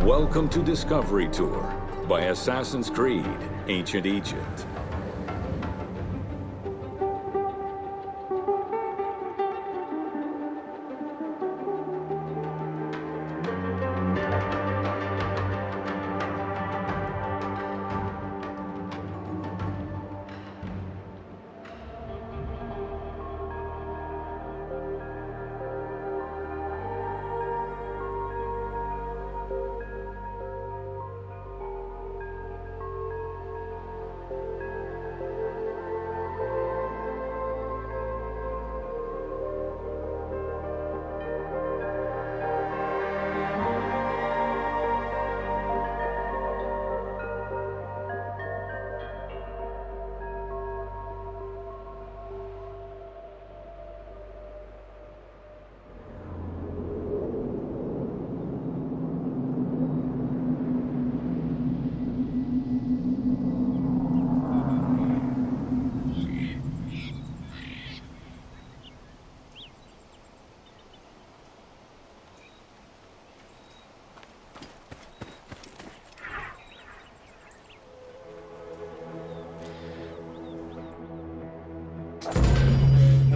Welcome to Discovery Tour by Assassin's Creed, Ancient Egypt.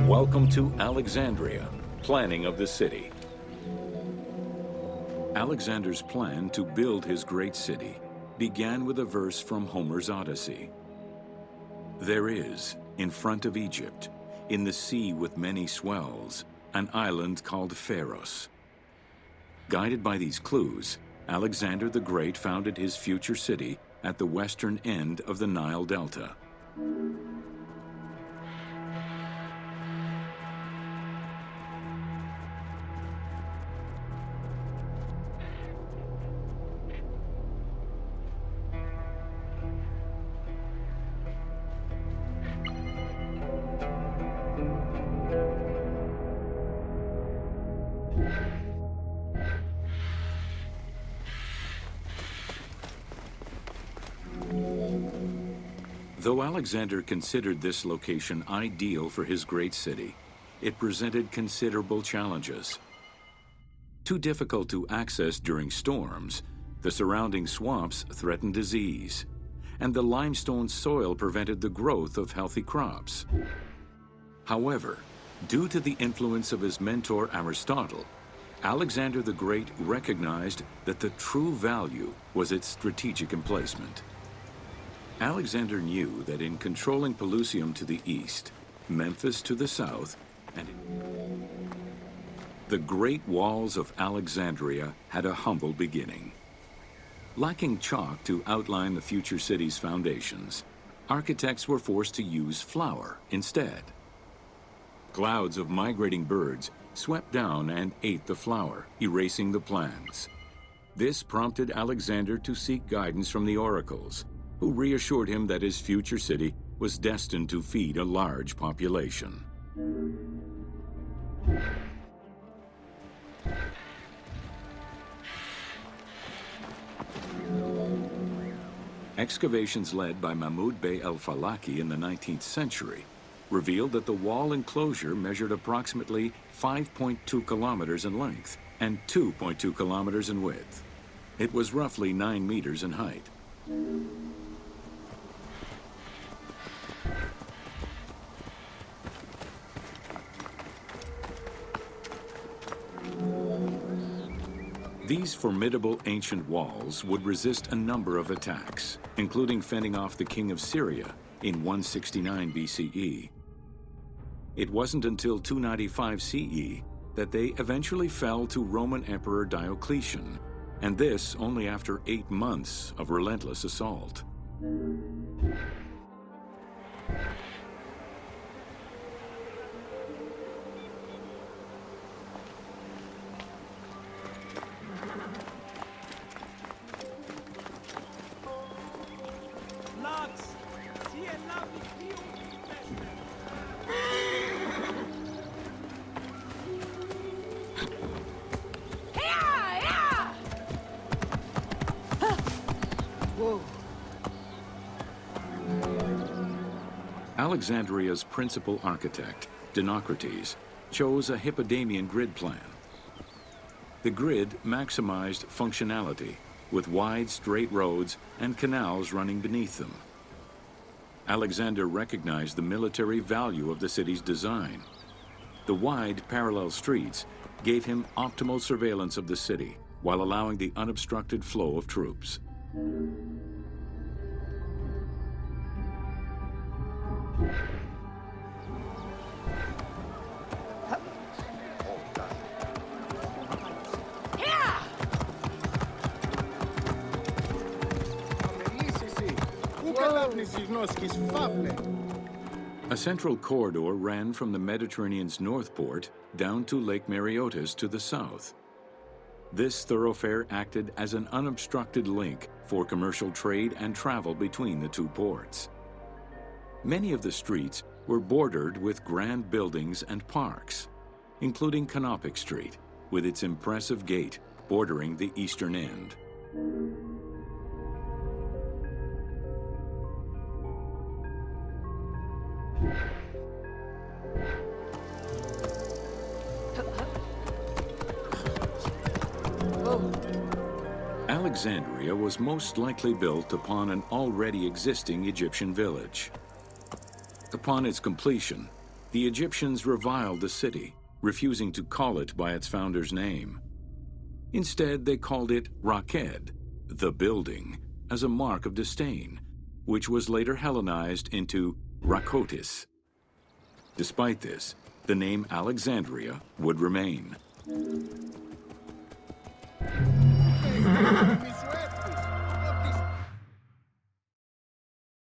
Welcome to Alexandria, planning of the city. Alexander's plan to build his great city began with a verse from Homer's Odyssey. There is, in front of Egypt, in the sea with many swells, an island called Pharos. Guided by these clues, Alexander the Great founded his future city at the western end of the Nile Delta. Though Alexander considered this location ideal for his great city, it presented considerable challenges. Too difficult to access during storms, the surrounding swamps threatened disease, and the limestone soil prevented the growth of healthy crops. However, due to the influence of his mentor Aristotle, Alexander the Great recognized that the true value was its strategic emplacement. Alexander knew that in controlling Pelusium to the east, Memphis to the south, and the great walls of Alexandria had a humble beginning. Lacking chalk to outline the future city's foundations, architects were forced to use flour instead. Clouds of migrating birds swept down and ate the flour, erasing the plans. This prompted Alexander to seek guidance from the oracles, who reassured him that his future city was destined to feed a large population. Excavations led by Mahmud Bey el-Falaki in the 19th century revealed that the wall enclosure measured approximately 5.2 kilometers in length and 2.2 kilometers in width. It was roughly 9 meters in height. These formidable ancient walls would resist a number of attacks, including fending off the king of Syria in 169 BCE. It wasn't until 295 CE that they eventually fell to Roman Emperor Diocletian, and this only after 8 months of relentless assault. Alexandria's principal architect, Dinocrates, chose a Hippodamian grid plan. The grid maximized functionality, with wide, straight roads and canals running beneath them. Alexander recognized the military value of the city's design. The wide, parallel streets gave him optimal surveillance of the city while allowing the unobstructed flow of troops. A central corridor ran from the Mediterranean's north port down to Lake Mareotis to the south. This thoroughfare acted as an unobstructed link for commercial trade and travel between the two ports. Many of the streets were bordered with grand buildings and parks, including Canopic Street, with its impressive gate bordering the eastern end. Alexandria was most likely built upon an already existing Egyptian village. Upon its completion, the Egyptians reviled the city, refusing to call it by its founder's name. Instead, they called it Raked, the building, as a mark of disdain, which was later Hellenized into Rakotis. Despite this, the name Alexandria would remain.